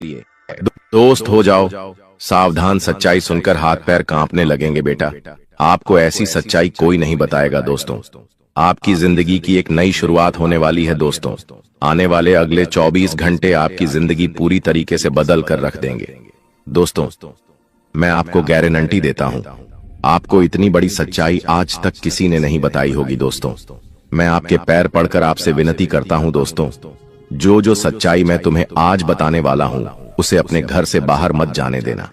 लिए दोस्त हो जाओ। सावधान, सच्चाई सुनकर हाथ पैर कांपने लगेंगे बेटा। आपको ऐसी सच्चाई कोई नहीं बताएगा दोस्तों। आपकी जिंदगी की एक नई शुरुआत होने वाली है दोस्तों। आने वाले अगले 24 घंटे आपकी जिंदगी पूरी तरीके से बदल कर रख देंगे दोस्तों। मैं आपको गारंटी देता हूं, आपको इतनी बड़ी सच्चाई आज तक किसी ने नहीं बताई होगी दोस्तों। मैं आपके पैर पड़कर आपसे विनती करता हूं दोस्तों, जो सच्चाई मैं तुम्हें आज बताने वाला हूं उसे अपने घर से बाहर मत जाने देना,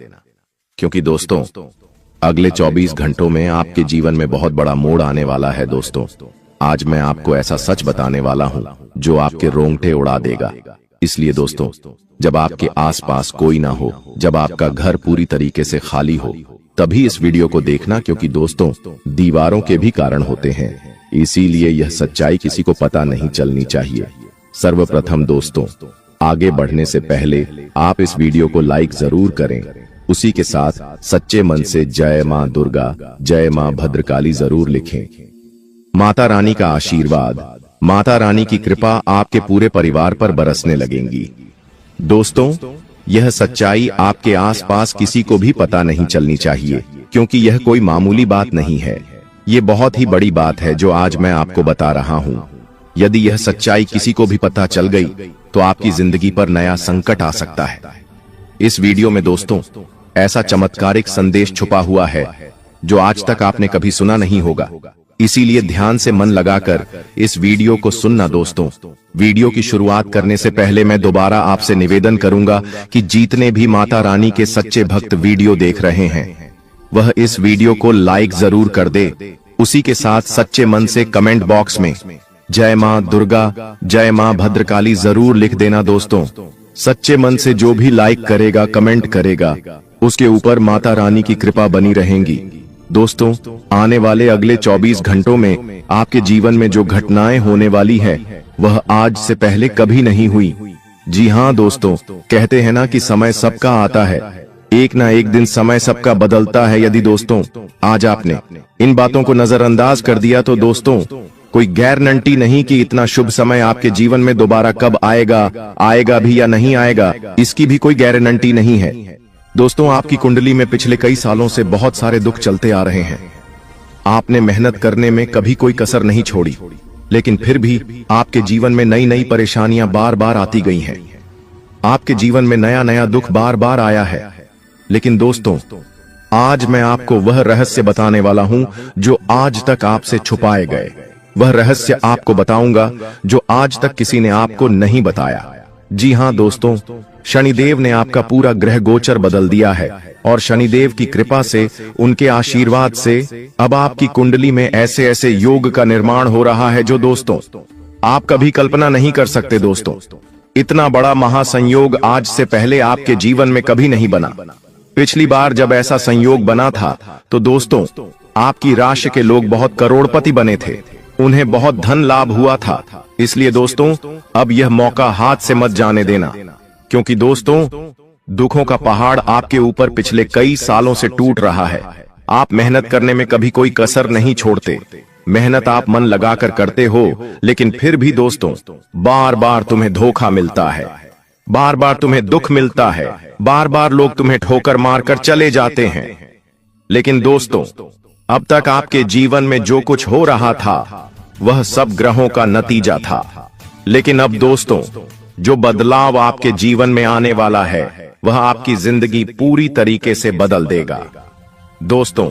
क्योंकि दोस्तों अगले 24 घंटों में आपके जीवन में बहुत बड़ा मोड़ आने वाला है दोस्तों। आज मैं आपको ऐसा सच बताने वाला हूं जो आपके रोंगटे उड़ा देगा। इसलिए दोस्तों, जब आपके आसपास कोई ना हो, जब आपका घर पूरी तरीके से खाली हो, तभी इस वीडियो को देखना, क्योंकि दोस्तों दीवारों के भी कारण होते हैं, इसीलिए यह सच्चाई किसी को पता नहीं चलनी चाहिए। सर्वप्रथम दोस्तों, आगे बढ़ने से पहले आप इस वीडियो को लाइक जरूर करें। उसी के साथ सच्चे मन से जय मां दुर्गा, जय मां भद्रकाली जरूर लिखें। माता रानी का आशीर्वाद, माता रानी की कृपा आपके पूरे परिवार पर बरसने लगेंगी। दोस्तों, यह सच्चाई आपके आसपास किसी को भी पता नहीं चलनी चाहिए, क्योंकि यह कोई मामूली बात नहीं है। ये बहुत ही बड़ी बात है जो आज मैं आपको बता रहा हूं। यदि यह सच्चाई किसी को भी पता चल गई तो आपकी जिंदगी पर नया संकट आ सकता है। इस वीडियो में दोस्तों ऐसा चमत्कारिक संदेश छुपा हुआ है जो आज तक आपने कभी सुना नहीं होगा, इसीलिए ध्यान से मन लगाकर इस वीडियो को सुनना दोस्तों। वीडियो की शुरुआत करने से पहले मैं दोबारा आपसे निवेदन करूंगा कि जितने भी माता रानी के सच्चे भक्त वीडियो देख रहे हैं वह इस वीडियो को लाइक जरूर कर दे। उसी के साथ सच्चे मन से कमेंट बॉक्स में जय मां दुर्गा, जय मां भद्रकाली जरूर लिख देना दोस्तों। सच्चे मन से जो भी लाइक करेगा, कमेंट करेगा, उसके ऊपर माता रानी की कृपा बनी रहेंगी। दोस्तों, आने वाले अगले 24 घंटों में आपके जीवन में जो घटनाएं होने वाली है वह आज से पहले कभी नहीं हुई। जी हाँ दोस्तों, कहते हैं ना कि समय सबका आता है, एक ना एक दिन समय सबका बदलता है। यदि दोस्तों आज आपने इन बातों को नजरअंदाज कर दिया तो दोस्तों कोई गारंटी नहीं कि इतना शुभ समय आपके जीवन में दोबारा कब आएगा भी या नहीं आएगा, इसकी भी कोई गारंटी नहीं है। दोस्तों, आपकी कुंडली में पिछले कई सालों से बहुत सारे दुख चलते आ रहे हैं। आपने मेहनत करने में कभी कोई कसर नहीं छोड़ी, लेकिन फिर भी आपके जीवन में नई नई परेशानियां बार बार आती गई हैं। आपके जीवन में नया नया दुख बार बार आया है। लेकिन दोस्तों, आज मैं आपको वह रहस्य बताने वाला हूं जो आज तक आपसे छुपाए गए। वह रहस्य आपको बताऊंगा जो आज तक किसी ने आपको नहीं बताया। जी हाँ दोस्तों, शनिदेव ने आपका पूरा ग्रह गोचर बदल दिया है और शनिदेव की कृपा से, उनके आशीर्वाद से अब आपकी कुंडली में ऐसे ऐसे योग का निर्माण हो रहा है जो दोस्तों आप कभी कल्पना नहीं कर सकते। दोस्तों, इतना बड़ा महासंयोग आज से पहले आपके जीवन में कभी नहीं बना। पिछली बार जब ऐसा संयोग बना था तो दोस्तों आपकी राशि के लोग बहुत करोड़पति बने थे, उन्हें बहुत धन लाभ हुआ था। इसलिए दोस्तों अब यह मौका हाथ से मत जाने देना, क्योंकि दोस्तों दुखों का पहाड़ आपके ऊपर पिछले कई सालों से टूट रहा है। आप मेहनत करने में कभी कोई कसर नहीं छोड़ते, मेहनत आप मन लगाकर करते हो, लेकिन फिर भी दोस्तों बार बार तुम्हें धोखा मिलता है, बार बार तुम्हें दुख मिलता है, बार बार लोग तुम्हें ठोकर मारकर चले जाते हैं। लेकिन दोस्तों अब तक आपके जीवन में जो कुछ हो रहा था वह सब ग्रहों का नतीजा था। लेकिन अब दोस्तों जो बदलाव आपके जीवन में आने वाला है वह आपकी जिंदगी पूरी तरीके से बदल देगा। दोस्तों,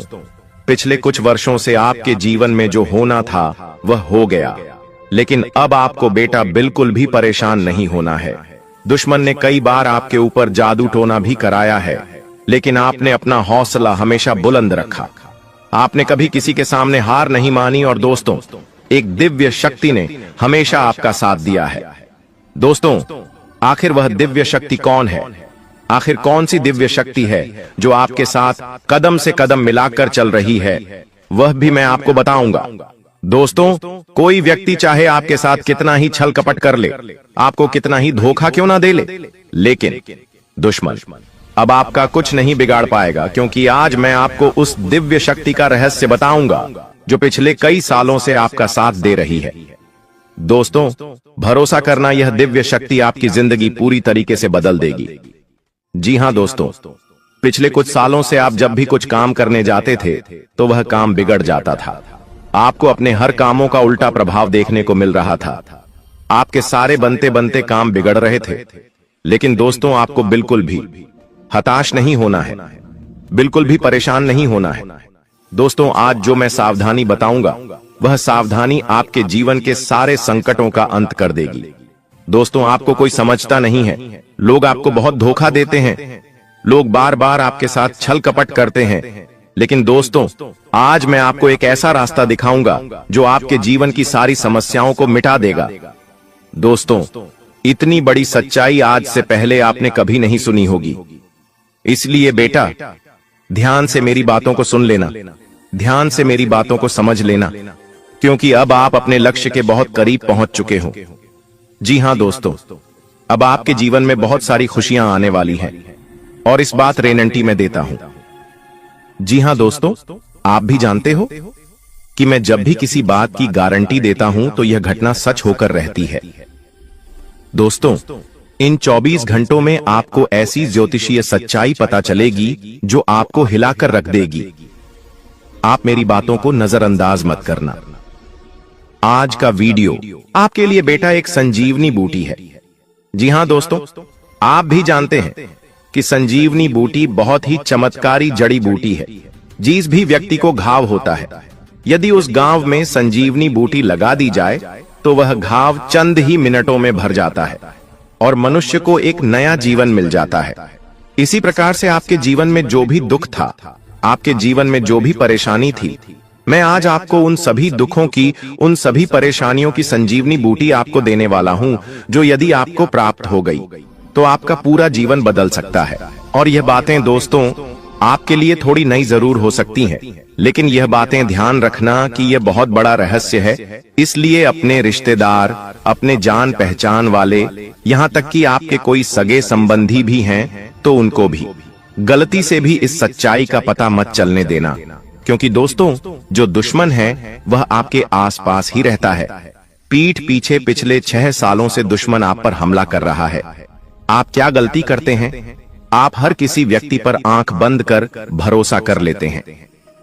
पिछले कुछ वर्षों से आपके जीवन में जो होना था वह हो गया, लेकिन अब आपको बेटा बिल्कुल भी परेशान नहीं होना है। दुश्मन ने कई बार आपके ऊपर जादू टोना भी कराया है, लेकिन आपने अपना हौसला हमेशा बुलंद रखा। आपने कभी किसी के सामने हार नहीं मानी और दोस्तों एक दिव्य शक्ति ने हमेशा आपका साथ दिया है। दोस्तों, आखिर वह दिव्य शक्ति कौन है? आखिर कौन सी दिव्य शक्ति है जो आपके साथ कदम से कदम मिलाकर चल रही है? वह भी मैं आपको बताऊंगा। दोस्तों, कोई व्यक्ति चाहे आपके साथ कितना ही छल कपट कर ले, आपको कितना ही धोखा क्यों ना दे ले, लेकिन दुश्मन अब आपका कुछ नहीं बिगाड़ पाएगा, क्योंकि आज मैं आपको उस दिव्य शक्ति का रहस्य बताऊंगा जो पिछले कई सालों से आपका साथ दे रही है। दोस्तों, भरोसा करना, यह दिव्य शक्ति आपकी जिंदगी पूरी तरीके से बदल देगी। जी हाँ दोस्तों, पिछले कुछ सालों से आप जब भी कुछ काम करने जाते थे तो वह काम बिगड़ जाता था। आपको अपने हर कामों का उल्टा प्रभाव देखने को मिल रहा था। आपके सारे बनते बनते काम बिगड़ रहे थे। लेकिन दोस्तों, आपको बिल्कुल भी हताश नहीं होना है, बिल्कुल भी परेशान नहीं होना है। दोस्तों, आज जो मैं सावधानी बताऊंगा वह सावधानी आपके जीवन के सारे संकटों का अंत कर देगी। दोस्तों, आपको कोई समझता नहीं है। लोग आपको बहुत धोखा देते हैं। लोग बार बार आपके साथ छल कपट करते हैं। लेकिन दोस्तों, आज मैं आपको एक ऐसा रास्ता दिखाऊंगा जो आपके जीवन की सारी समस्याओं को मिटा देगा। दोस्तों, इतनी बड़ी सच्चाई आज से पहले आपने कभी नहीं सुनी होगी। इसलिए बेटा, ध्यान से मेरी बातों को सुन लेना, ध्यान से मेरी बातों को समझ लेना, क्योंकि अब आप अपने लक्ष्य के बहुत करीब पहुंच चुके हो। जी हां दोस्तों, अब आपके जीवन में बहुत सारी खुशियां आने वाली हैं और इस बात गारंटी मैं देता हूं। जी हां दोस्तों, आप भी जानते हो कि मैं जब भी किसी बात की गारंटी देता हूं तो यह घटना सच होकर रहती है। दोस्तों, इन 24 घंटों में आपको ऐसी ज्योतिषीय सच्चाई पता चलेगी जो आपको हिलाकर रख देगी। आप मेरी बातों को नजरअंदाज मत करना। आज का वीडियो आपके लिए बेटा एक संजीवनी बूटी है। जी हां दोस्तों, आप भी जानते हैं कि संजीवनी बूटी बहुत ही चमत्कारी जड़ी बूटी है। जिस भी व्यक्ति को घाव होता है, यदि उस घाव में संजीवनी बूटी लगा दी जाए तो वह घाव चंद ही मिनटों में भर जाता है और मनुष्य को एक नया जीवन मिल जाता है। इसी प्रकार से आपके जीवन में जो भी दुख था, आपके जीवन में जो भी परेशानी थी, मैं आज आपको उन सभी दुखों की, उन सभी परेशानियों की संजीवनी बूटी आपको देने वाला हूं, जो यदि आपको प्राप्त हो गई तो आपका पूरा जीवन बदल सकता है। और यह बातें दोस्तों आपके लिए थोड़ी नई जरूर हो सकती हैं, लेकिन यह बातें ध्यान रखना कि यह बहुत बड़ा रहस्य है। इसलिए अपने रिश्तेदार, अपने जान पहचान वाले, यहाँ तक कि आपके कोई सगे संबंधी भी हैं तो उनको भी गलती से भी इस सच्चाई का पता मत चलने देना, क्योंकि दोस्तों, जो दुश्मन है वह आपके आसपास ही रहता है। पीठ पीछे पिछले 6 सालों से दुश्मन आप पर हमला कर रहा है। आप क्या गलती करते हैं? आप हर किसी व्यक्ति पर आंख बंद कर भरोसा कर लेते हैं।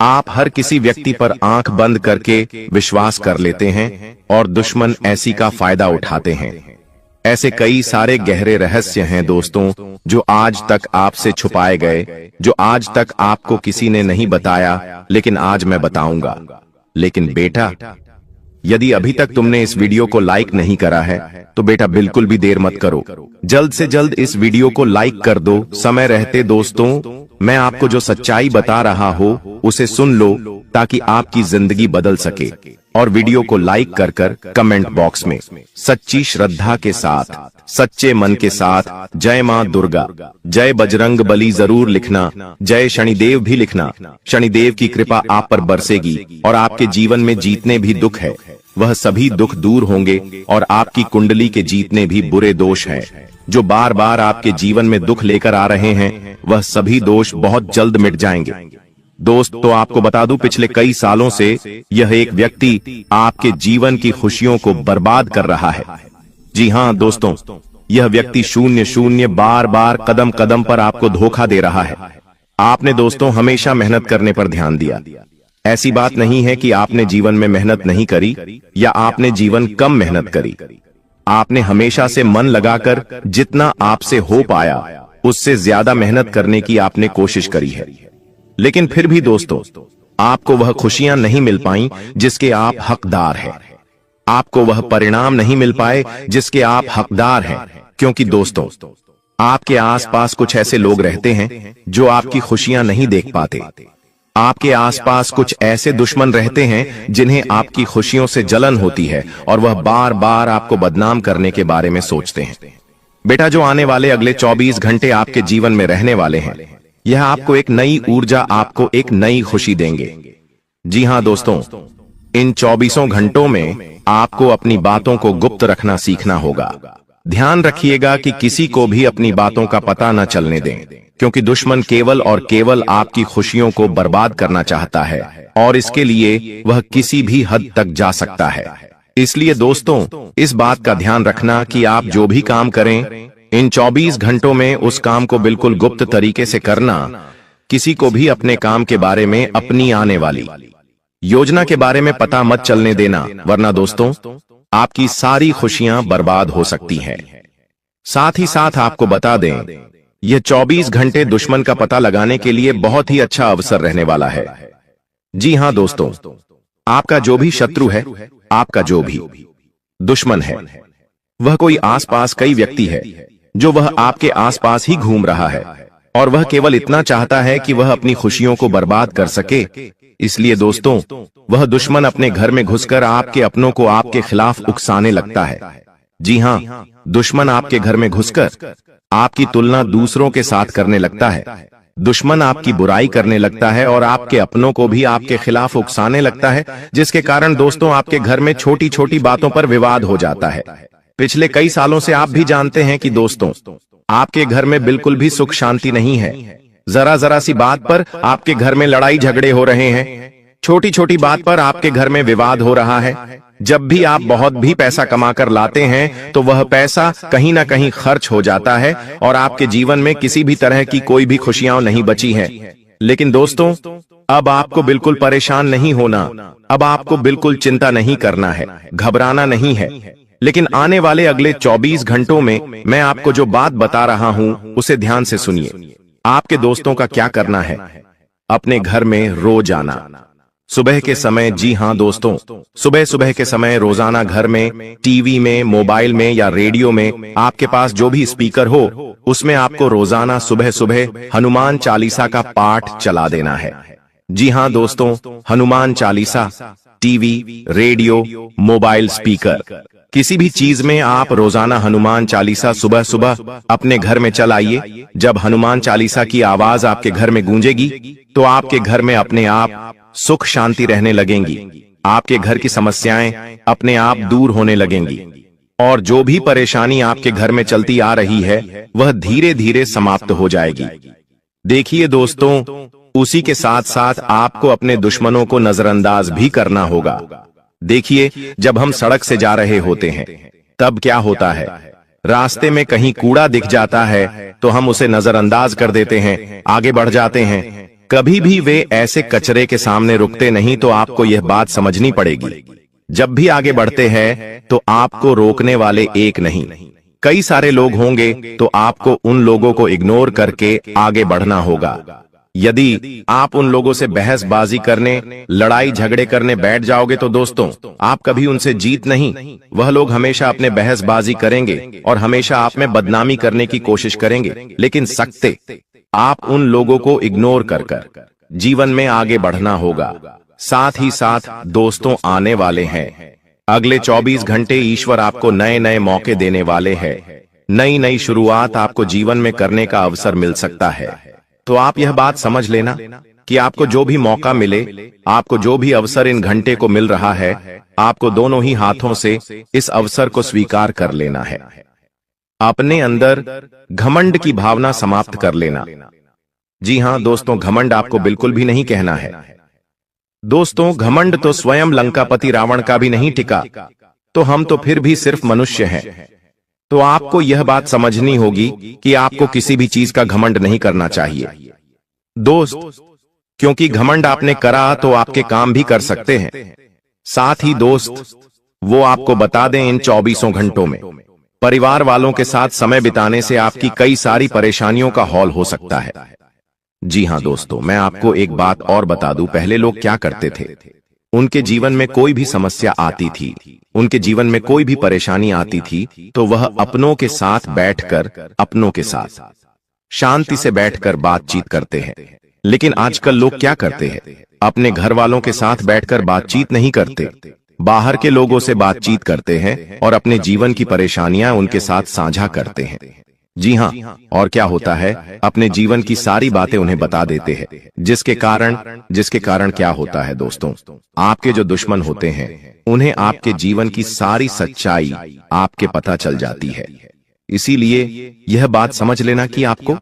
आप हर किसी व्यक्ति पर आंख बंद करके विश्वास कर लेते हैं और दुश्मन ऐसी का फायदा उठाते हैं। ऐसे कई सारे गहरे रहस्य हैं दोस्तों, जो आज तक आपसे छुपाए गए, जो आज तक आपको किसी ने नहीं बताया, लेकिन आज मैं बताऊंगा। लेकिन बेटा, यदि अभी तक तुमने इस वीडियो को लाइक नहीं करा है तो बेटा बिल्कुल भी देर मत करो, जल्द से जल्द इस वीडियो को लाइक कर दो समय रहते। दोस्तों, मैं आपको जो सच्चाई बता रहा हूँ उसे सुन लो ताकि आपकी जिंदगी बदल सके। और वीडियो को लाइक कर कर कमेंट बॉक्स में सच्ची श्रद्धा के साथ, सच्चे मन के साथ जय मां दुर्गा, जय बजरंग बली जरूर लिखना, जय शनिदेव भी लिखना। शनिदेव की कृपा आप पर बरसेगी और आपके जीवन में जितने भी दुख है वह सभी दुख दूर होंगे और आपकी कुंडली के जितने भी बुरे दोष हैं जो बार बार आपके जीवन में दुख लेकर आ रहे हैं, वह सभी दोष बहुत जल्द मिट जाएंगे। दोस्त, तो आपको बता दूं, पिछले कई सालों से यह एक व्यक्ति आपके जीवन की खुशियों को बर्बाद कर रहा है। जी हां दोस्तों, यह व्यक्ति शून्य शून्य बार बार कदम कदम पर आपको धोखा दे रहा है। आपने दोस्तों हमेशा मेहनत करने पर ध्यान दिया। ऐसी बात नहीं है कि आपने जीवन में मेहनत नहीं करी या आपने जीवन कम मेहनत करी। आपने हमेशा से मन लगाकर जितना आपसे हो पाया उससे ज्यादा मेहनत करने की आपने कोशिश करी है। लेकिन फिर भी दोस्तों, आपको वह खुशियां नहीं मिल पाई जिसके आप हकदार हैं। आपको वह परिणाम नहीं मिल पाए जिसके आप हकदार हैं, क्योंकि दोस्तों, आपके आसपास कुछ ऐसे लोग रहते हैं जो आपकी खुशियां नहीं देख पाते। आपके आसपास कुछ ऐसे दुश्मन रहते हैं जिन्हें आपकी खुशियों से जलन होती है और वह बार बार आपको बदनाम करने के बारे में सोचते हैं। बेटा, जो आने वाले अगले 24 घंटे आपके जीवन में रहने वाले हैं, यह आपको एक नई ऊर्जा, आपको एक नई खुशी देंगे। जी हां दोस्तों, इन 24 घंटों में आपको अपनी बातों को गुप्त रखना सीखना होगा। ध्यान रखिएगा कि किसी को भी अपनी बातों का पता न चलने दें, क्योंकि दुश्मन केवल और केवल आपकी खुशियों को बर्बाद करना चाहता है और इसके लिए वह किसी भी हद तक जा सकता है। इसलिए दोस्तों, इस बात का ध्यान रखना कि आप जो भी काम करें, इन 24 घंटों में उस काम को बिल्कुल गुप्त तरीके से करना, किसी को भी अपने काम के बारे में, अपनी आने वाली योजना के बारे में पता मत चलने देना, वरना दोस्तों आपकी सारी खुशियां बर्बाद हो सकती हैं। साथ ही साथ आपको बता दें, यह 24 घंटे दुश्मन का पता लगाने के लिए बहुत ही अच्छा अवसर रहने वाला है। जी हां दोस्तों, आपका जो भी शत्रु है, आपका जो भी दुश्मन है, वह कोई आसपास कई व्यक्ति है जो वह आपके आसपास ही घूम रहा है और वह केवल इतना चाहता है कि वह अपनी खुशियों को बर्बाद कर सके। इसलिए दोस्तों, वह दुश्मन अपने घर में घुसकर आपके अपनों को आपके खिलाफ उकसाने लगता है। जी हां, दुश्मन आपके घर में घुसकर आपकी तुलना दूसरों के साथ करने लगता है। दुश्मन आपकी बुराई करने लगता है और आपके अपनों को भी आपके खिलाफ उकसाने लगता है, जिसके कारण दोस्तों आपके घर में छोटी छोटी बातों पर विवाद हो जाता है। पिछले कई सालों से आप भी जानते हैं कि दोस्तों आपके घर में बिल्कुल भी सुख शांति नहीं है। जरा जरा सी बात पर आपके घर में लड़ाई झगड़े हो रहे हैं। छोटी छोटी बात पर आपके घर में विवाद हो रहा है। जब भी आप बहुत भी पैसा कमाकर लाते हैं तो वह पैसा कहीं ना कहीं खर्च हो जाता है और आपके जीवन में किसी भी तरह की कोई भी खुशियां नहीं बची हैं। लेकिन दोस्तों, अब आपको बिल्कुल परेशान नहीं होना, अब आपको बिल्कुल चिंता नहीं करना है, घबराना नहीं है। लेकिन आने वाले अगले 24 घंटों में मैं आपको जो बात बता रहा हूं उसे ध्यान से सुनिए। आपके दोस्तों का क्या करना है? अपने घर में रोज आना सुबह के समय। जी हां दोस्तों, सुबह सुबह के समय रोजाना घर में, टीवी में, मोबाइल में या रेडियो में, आपके पास जो भी स्पीकर हो उसमें आपको रोजाना सुबह सुबह हनुमान चालीसा का पाठ चला देना है। जी हां दोस्तों, Hanuman Chalisa, TV, radio, mobile, speaker, किसी भी चीज में आप रोजाना हनुमान चालीसा सुबह सुबह अपने घर में चलाइए। जब हनुमान चालीसा की आवाज आपके घर में गूंजेगी तो आपके घर में अपने आप सुख शांति रहने लगेंगी। आपके घर की समस्याएं अपने आप दूर होने लगेंगी और जो भी परेशानी आपके घर में चलती आ रही है वह धीरे धीरे समाप्त हो जाएगी। देखिए दोस्तों, उसी के साथ साथ आपको अपने दुश्मनों को नजरअंदाज भी करना होगा। देखिए, जब हम सड़क से जा रहे होते हैं तब क्या होता है, रास्ते में कहीं कूड़ा दिख जाता है तो हम उसे नजरअंदाज कर देते हैं, आगे बढ़ जाते हैं। कभी भी वे ऐसे कचरे के सामने रुकते नहीं। तो आपको यह बात समझनी पड़ेगी, जब भी आगे बढ़ते हैं तो आपको रोकने वाले एक नहीं, कई सारे लोग होंगे, तो आपको उन लोगों को इग्नोर करके आगे बढ़ना होगा। यदि आप उन लोगों से बहसबाजी करने, लड़ाई झगड़े करने बैठ जाओगे तो दोस्तों आप कभी उनसे जीत नहीं। वह लोग हमेशा अपने बहसबाजी करेंगे और हमेशा आप में बदनामी करने की कोशिश करेंगे। लेकिन सकते आप उन लोगों को इग्नोर कर जीवन में आगे बढ़ना होगा। साथ ही साथ दोस्तों, आने वाले हैं अगले 24 घंटे ईश्वर आपको नए नए मौके देने वाले हैं। नई नई शुरुआत आपको जीवन में करने का अवसर मिल सकता है। तो आप यह बात समझ लेना कि आपको जो भी मौका मिले, आपको जो भी अवसर इन घंटे को मिल रहा है, आपको दोनों ही हाथों से इस अवसर को स्वीकार कर लेना है। अपने अंदर घमंड की भावना समाप्त कर लेना। जी हां दोस्तों, घमंड आपको बिल्कुल भी नहीं कहना है। दोस्तों, घमंड तो स्वयं लंकापति रावण का भी नहीं टिका, तो हम तो फिर भी सिर्फ मनुष्य हैं। तो आपको यह बात समझनी होगी कि आपको किसी भी चीज का घमंड नहीं करना चाहिए दोस्त, क्योंकि घमंड आपने करा तो आपके काम भी कर सकते हैं। साथ ही दोस्त, वो आपको बता दें, इन 24 घंटों में परिवार वालों के साथ समय बिताने से आपकी कई सारी परेशानियों का हौल हो सकता है। जी हां दोस्तों, मैं आपको एक बात और बता दूं, पहले लोग क्या करते थे, उनके जीवन में कोई भी समस्या आती थी, उनके जीवन में कोई भी परेशानी आती थी, तो वह अपनों के साथ बैठकर, अपनों के साथ शांति से बैठकर बातचीत करते हैं। लेकिन आजकल लोग क्या करते हैं, अपने घर वालों के साथ बैठकर बातचीत नहीं करते, बाहर के लोगों से बातचीत करते हैं और अपने जीवन की परेशानियां उनके साथ साझा करते हैं। जी हां, और क्या होता है, अपने जीवन की सारी बातें उन्हें बता देते हैं, जिसके कारण क्या होता है दोस्तों, आपके जो दुश्मन होते हैं उन्हें आपके जीवन की सारी सच्चाई आपके पता चल जाती है। इसीलिए यह बात समझ लेना कि आपको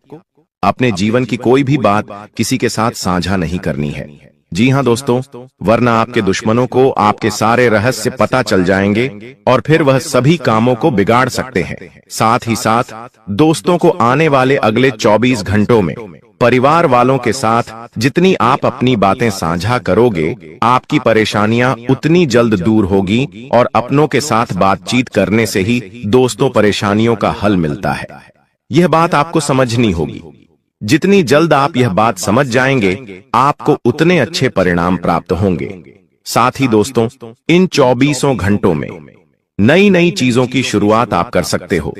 अपने जीवन की कोई भी बात किसी के साथ साझा नहीं करनी है। जी हाँ दोस्तों, वरना आपके दुश्मनों को आपके सारे रहस्य पता चल जाएंगे और फिर वह सभी कामों को बिगाड़ सकते हैं। साथ ही साथ दोस्तों को आने वाले अगले 24 घंटों में परिवार वालों के साथ जितनी आप अपनी बातें साझा करोगे, आपकी परेशानियां उतनी जल्द दूर होगी और अपनों के साथ बातचीत करने से ही दोस्तों परेशानियों का हल मिलता है। यह बात आपको समझनी होगी। जितनी जल्द आप यह बात समझ जाएंगे, आपको उतने अच्छे परिणाम प्राप्त होंगे। साथ ही दोस्तों, इन 24 घंटों में नई नई चीजों की शुरुआत आप कर सकते हो।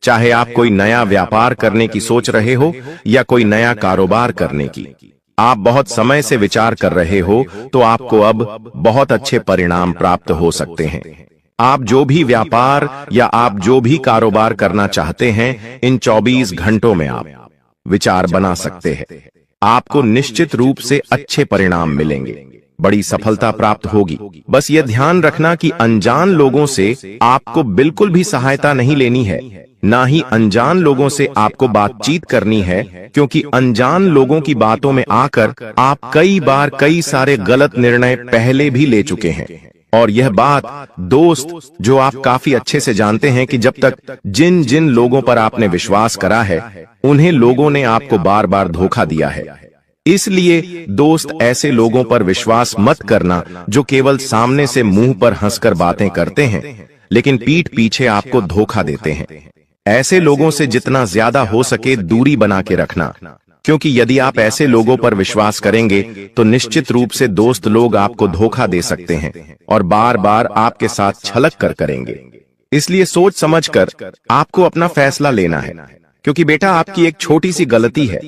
चाहे आप कोई नया व्यापार करने की सोच रहे हो या कोई नया कारोबार करने की आप बहुत समय से विचार कर रहे हो, तो आपको अब बहुत अच्छे परिणाम प्राप्त हो सकते हैं। आप जो भी व्यापार या आप जो भी कारोबार करना चाहते हैं, इन 24 घंटों में आप विचार बना सकते हैं। आपको निश्चित रूप से अच्छे परिणाम मिलेंगे, बड़ी सफलता प्राप्त होगी। बस यह ध्यान रखना कि अनजान लोगों से आपको बिल्कुल भी सहायता नहीं लेनी है, ना ही अनजान लोगों से आपको बातचीत करनी है, क्योंकि अनजान लोगों की बातों में आकर आप कई बार कई सारे गलत निर्णय पहले भी ले चुके हैं। और यह बात दोस्त जो आप काफी अच्छे से जानते हैं कि जब तक जिन जिन लोगों पर आपने विश्वास करा है, उन्हें लोगों ने आपको बार बार धोखा दिया है। इसलिए दोस्त, ऐसे लोगों पर विश्वास मत करना जो केवल सामने से मुंह पर हंसकर बातें करते हैं, लेकिन पीठ पीछे आपको धोखा देते हैं। ऐसे लोगों से जितना ज्यादा हो सके दूरी बना के रखना, क्योंकि यदि आप ऐसे लोगों पर विश्वास करेंगे तो निश्चित रूप से दोस्त लोग आपको धोखा दे सकते हैं और बार बार आपके साथ छलक कर करेंगे। इसलिए सोच समझकर आपको अपना फैसला लेना है, क्योंकि बेटा आपकी एक छोटी सी गलती है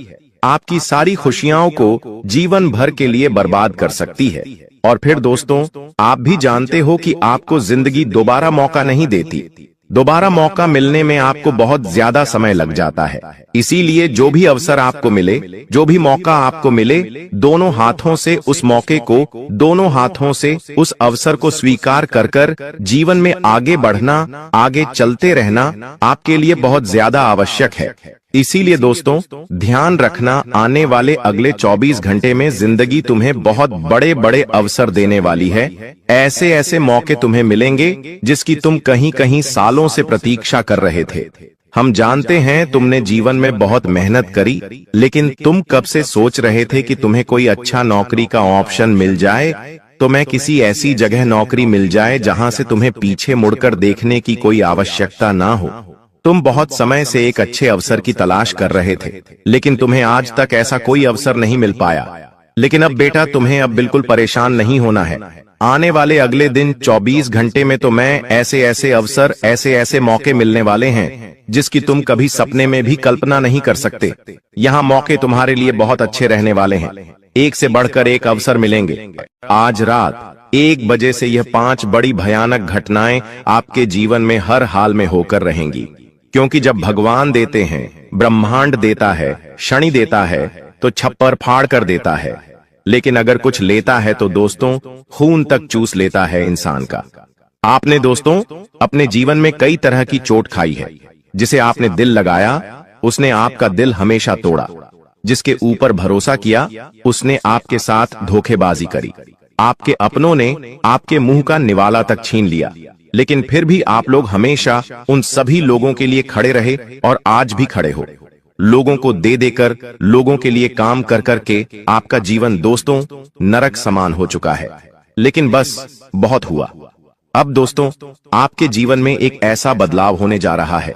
आपकी सारी खुशियों को जीवन भर के लिए बर्बाद कर सकती है। और फिर दोस्तों, आप भी जानते हो कि आपको जिंदगी दोबारा मौका नहीं देती। दोबारा मौका मिलने में आपको बहुत ज्यादा समय लग जाता है। इसीलिए जो भी अवसर आपको मिले, जो भी मौका आपको मिले, दोनों हाथों से उस मौके को, दोनों हाथों से उस अवसर को स्वीकार कर कर जीवन में आगे बढ़ना, आगे चलते रहना आपके लिए बहुत ज्यादा आवश्यक है। इसीलिए दोस्तों, ध्यान रखना, आने वाले अगले 24 घंटे में जिंदगी तुम्हें बहुत बड़े बड़े अवसर देने वाली है। ऐसे ऐसे मौके तुम्हें मिलेंगे जिसकी तुम कहीं कहीं सालों से प्रतीक्षा कर रहे थे। हम जानते हैं तुमने जीवन में बहुत मेहनत करी, लेकिन तुम कब से सोच रहे थे कि तुम्हें कोई अच्छा नौकरी का ऑप्शन मिल जाए, तुम्हें किसी ऐसी जगह नौकरी मिल जाए जहां से तुम्हें पीछे मुड़कर देखने की कोई आवश्यकता ना हो। तुम बहुत समय से एक अच्छे अवसर की तलाश कर रहे थे, लेकिन तुम्हें आज तक ऐसा कोई अवसर नहीं मिल पाया। लेकिन अब बेटा, तुम्हें अब बिल्कुल परेशान नहीं होना है। आने वाले अगले दिन 24 घंटे में तो मैं ऐसे ऐसे अवसर, ऐसे ऐसे मौके मिलने वाले हैं जिसकी तुम कभी सपने में भी कल्पना नहीं कर सकते। यहाँ मौके तुम्हारे लिए बहुत अच्छे रहने वाले हैं। एक से बढ़कर एक अवसर मिलेंगे। आज रात 1 बजे से यह 5 बड़ी भयानक घटनाएं आपके जीवन में हर हाल में होकर रहेंगी, क्योंकि जब भगवान देते हैं, ब्रह्मांड देता है, शनि देता है, तो छप्पर फाड़ कर देता है। लेकिन अगर कुछ लेता है तो दोस्तों, खून तक चूस लेता है इंसान का। आपने दोस्तों अपने जीवन में कई तरह की चोट खाई है। जिसे आपने दिल लगाया, उसने आपका दिल हमेशा तोड़ा। जिसके ऊपर भरोसा किया, उसने आपके साथ धोखेबाजी करी। आपके अपनों ने आपके मुंह का निवाला तक छीन लिया, लेकिन फिर भी आप लोग हमेशा उन सभी लोगों के लिए खड़े रहे और आज भी खड़े हो। लोगों को दे देकर, लोगों के लिए काम कर करके आपका जीवन दोस्तों नरक समान हो चुका है। लेकिन बस बहुत हुआ। अब दोस्तों, आपके जीवन में एक ऐसा बदलाव होने जा रहा है,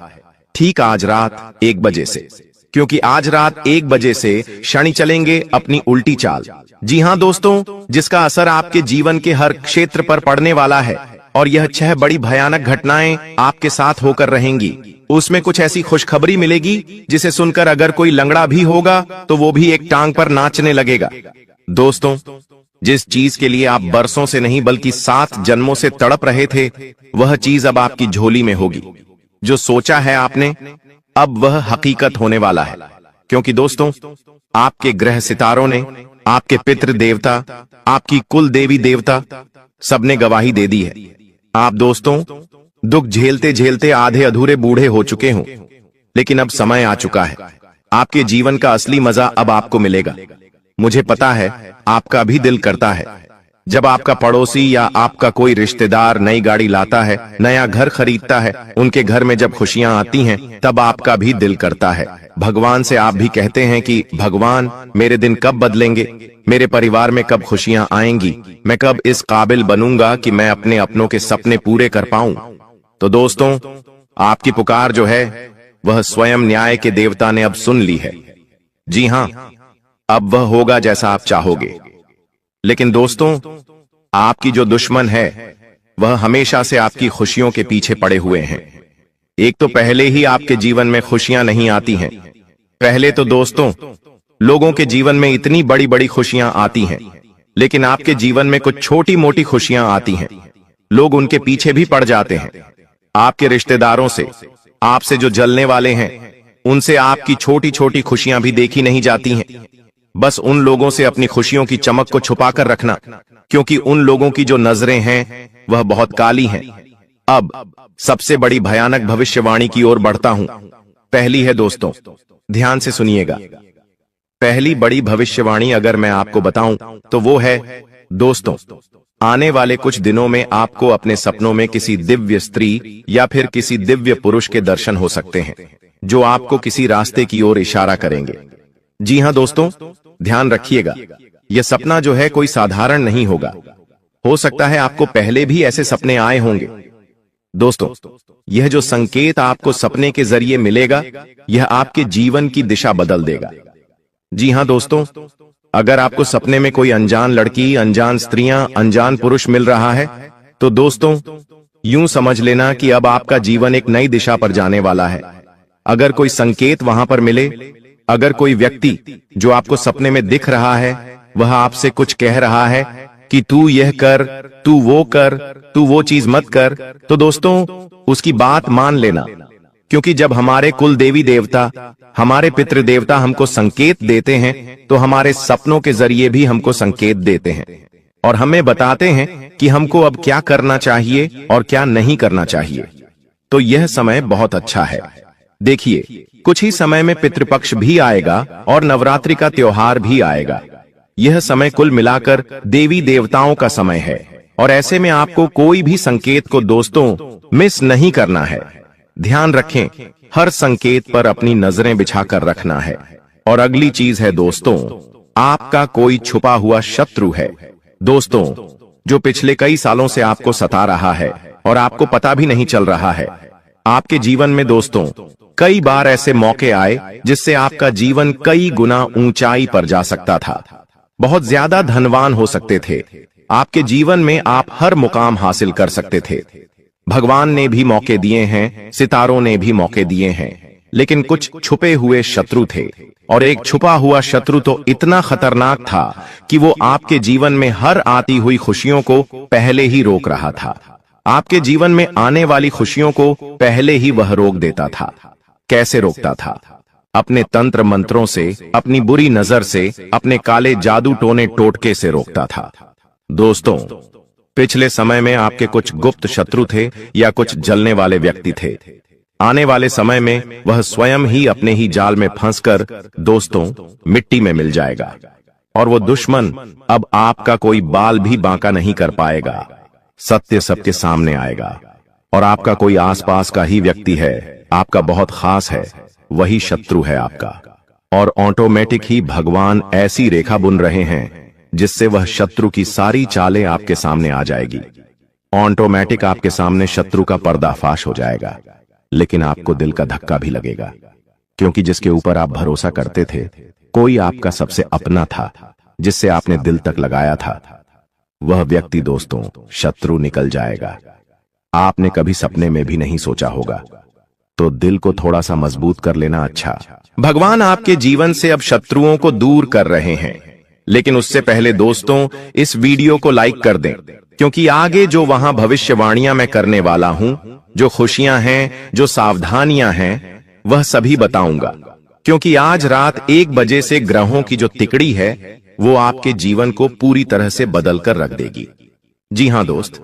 ठीक आज रात 1 बजे से, क्योंकि आज रात 1 बजे से शनि चलेंगे अपनी उल्टी चाल। जी हाँ दोस्तों, जिसका असर आपके जीवन के हर क्षेत्र पर पड़ने वाला है। और यह 6 बड़ी भयानक घटनाएं आपके साथ होकर रहेंगी। उसमें कुछ ऐसी खुशखबरी मिलेगी जिसे सुनकर अगर कोई लंगड़ा भी होगा तो वो भी एक टांग पर नाचने लगेगा। दोस्तों, जिस चीज के लिए आप बरसों से नहीं बल्कि 7 जन्मों से तड़प रहे थे, वह चीज अब आपकी झोली में होगी। जो सोचा है आपने, अब वह हकीकत होने वाला है। क्योंकि दोस्तों, आपके ग्रह सितारों ने, आपके पितृ देवता, आपकी कुल देवी देवता सबने गवाही दे दी है। आप दोस्तों दुख झेलते झेलते आधे अधूरे बूढ़े हो चुके हों, लेकिन अब समय आ चुका है। आपके जीवन का असली मजा अब आपको मिलेगा। मुझे पता है आपका भी दिल करता है, जब आपका पड़ोसी या आपका कोई रिश्तेदार नई गाड़ी लाता है, नया घर खरीदता है, उनके घर में जब खुशियां आती हैं, तब आपका भी दिल करता है। भगवान से आप भी कहते हैं कि भगवान, मेरे दिन कब बदलेंगे, मेरे परिवार में कब खुशियां आएंगी, मैं कब इस काबिल बनूंगा कि मैं अपने अपनों के सपने पूरे कर पाऊं। तो दोस्तों, आपकी पुकार जो है वह स्वयं न्याय के देवता ने अब सुन ली है। जी हां, अब वह होगा जैसा आप चाहोगे। लेकिन दोस्तों, आपकी जो दुश्मन है वह हमेशा से आपकी खुशियों के पीछे पड़े हुए हैं। एक तो पहले ही आपके जीवन में खुशियां नहीं आती हैं। पहले तो दोस्तों, लोगों के जीवन में इतनी बड़ी बड़ी खुशियां आती हैं, लेकिन आपके जीवन में कुछ छोटी मोटी खुशियां आती हैं। लोग उनके पीछे भी पड़ जाते हैं। आपके रिश्तेदारों से, आपसे जो जलने वाले हैं, उनसे आपकी छोटी छोटी खुशियां भी देखी नहीं जाती हैं। बस उन लोगों से अपनी खुशियों की चमक को छुपाकर रखना, क्योंकि उन लोगों की जो नजरें हैं वह बहुत काली हैं। अब सबसे बड़ी भयानक भविष्यवाणी की ओर बढ़ता हूं। पहली है दोस्तों, ध्यान से सुनिएगा। पहली बड़ी भविष्यवाणी अगर मैं आपको बताऊं तो वो है, दोस्तों, आने वाले कुछ दिनों में आपको अपने सपनों में किसी दिव्य स्त्री या फिर किसी दिव्य पुरुष के दर्शन हो सकते हैं, जो आपको किसी रास्ते की ओर इशारा करेंगे। जी हां दोस्तों, ध्यान रखिएगा, यह सपना जो है कोई साधारण नहीं होगा। हो सकता है आपको पहले भी ऐसे सपने आए होंगे। दोस्तों, यह जो संकेत आपको सपने के जरिए मिलेगा, यह आपके जीवन की दिशा बदल देगा। जी हां दोस्तों, अगर आपको सपने में कोई अनजान लड़की, अनजान स्त्रियां, अनजान पुरुष मिल रहा है, तो दोस्तों यूं समझ लेना कि अब आपका जीवन एक नई दिशा पर जाने वाला है। अगर कोई संकेत वहां पर मिले, अगर कोई व्यक्ति जो आपको सपने में दिख रहा है वह आपसे कुछ कह रहा है कि तू यह कर, तू वो कर, तू वो चीज मत कर, तो दोस्तों उसकी बात मान लेना। क्योंकि जब हमारे कुल देवी देवता, हमारे पितृ देवता हमको संकेत देते हैं, तो हमारे सपनों के जरिए भी हमको संकेत देते हैं और हमें बताते हैं कि हमको अब क्या करना चाहिए और क्या नहीं करना चाहिए। तो यह समय बहुत अच्छा है। देखिए, कुछ ही समय में पितृपक्ष भी आएगा और नवरात्रि का त्योहार भी आएगा। यह समय कुल मिलाकर देवी देवताओं का समय है और ऐसे में आपको कोई भी संकेत को दोस्तों मिस नहीं करना है। ध्यान रखें, हर संकेत पर अपनी नजरें बिछाकर रखना है। और अगली चीज है दोस्तों, आपका कोई छुपा हुआ शत्रु है दोस्तों, जो पिछले कई सालों से आपको सता रहा है और आपको पता भी नहीं चल रहा है। आपके जीवन में दोस्तों कई बार ऐसे मौके आए जिससे आपका जीवन कई गुना ऊंचाई पर जा सकता था। बहुत ज्यादा धनवान हो सकते थे। आपके जीवन में आप हर मुकाम हासिल कर सकते थे। भगवान ने भी मौके दिए हैं, सितारों ने भी मौके दिए हैं, लेकिन कुछ छुपे हुए शत्रु थे। और एक छुपा हुआ शत्रु तो इतना खतरनाक था कि वो आपके जीवन में हर आती हुई खुशियों को पहले ही रोक रहा था। आपके जीवन में आने वाली खुशियों को पहले ही वह रोक देता था। कैसे रोकता था? अपने तंत्र मंत्रों से, अपनी बुरी नजर से, अपने काले जादू टोने टोटके से रोकता था। दोस्तों, पिछले समय में आपके कुछ गुप्त शत्रु थे या कुछ जलने वाले व्यक्ति थे। आने वाले समय में वह स्वयं ही अपने ही जाल में फंसकर दोस्तों मिट्टी में मिल जाएगा और वो दुश्मन अब आपका कोई बाल भी बांका नहीं कर पाएगा। सत्य सबके सामने आएगा और आपका कोई आसपास का ही व्यक्ति है, आपका बहुत खास है, वही शत्रु है आपका। और ऑटोमेटिक ही भगवान ऐसी रेखा बुन रहे हैं जिससे वह शत्रु की सारी चालें आपके सामने आ जाएगी। ऑटोमेटिक आपके सामने शत्रु का पर्दाफाश हो जाएगा। लेकिन आपको दिल का धक्का भी लगेगा, क्योंकि जिसके ऊपर आप भरोसा करते थे, कोई आपका सबसे अपना था, जिससे आपने दिल तक लगाया था, वह व्यक्ति दोस्तों शत्रु निकल जाएगा। आपने कभी सपने में भी नहीं सोचा होगा। तो दिल को थोड़ा सा मजबूत कर लेना अच्छा। भगवान आपके जीवन से अब शत्रुओं को दूर कर रहे हैं। लेकिन उससे पहले दोस्तों इस वीडियो को लाइक कर दें, क्योंकि आगे जो वहां भविष्यवाणियां मैं करने वाला हूं, जो खुशियां हैं, जो सावधानियां हैं, वह सभी बताऊंगा। क्योंकि आज रात 1 बजे से ग्रहों की जो तिकड़ी है वो आपके जीवन को पूरी तरह से बदल कर रख देगी। जी हां दोस्त,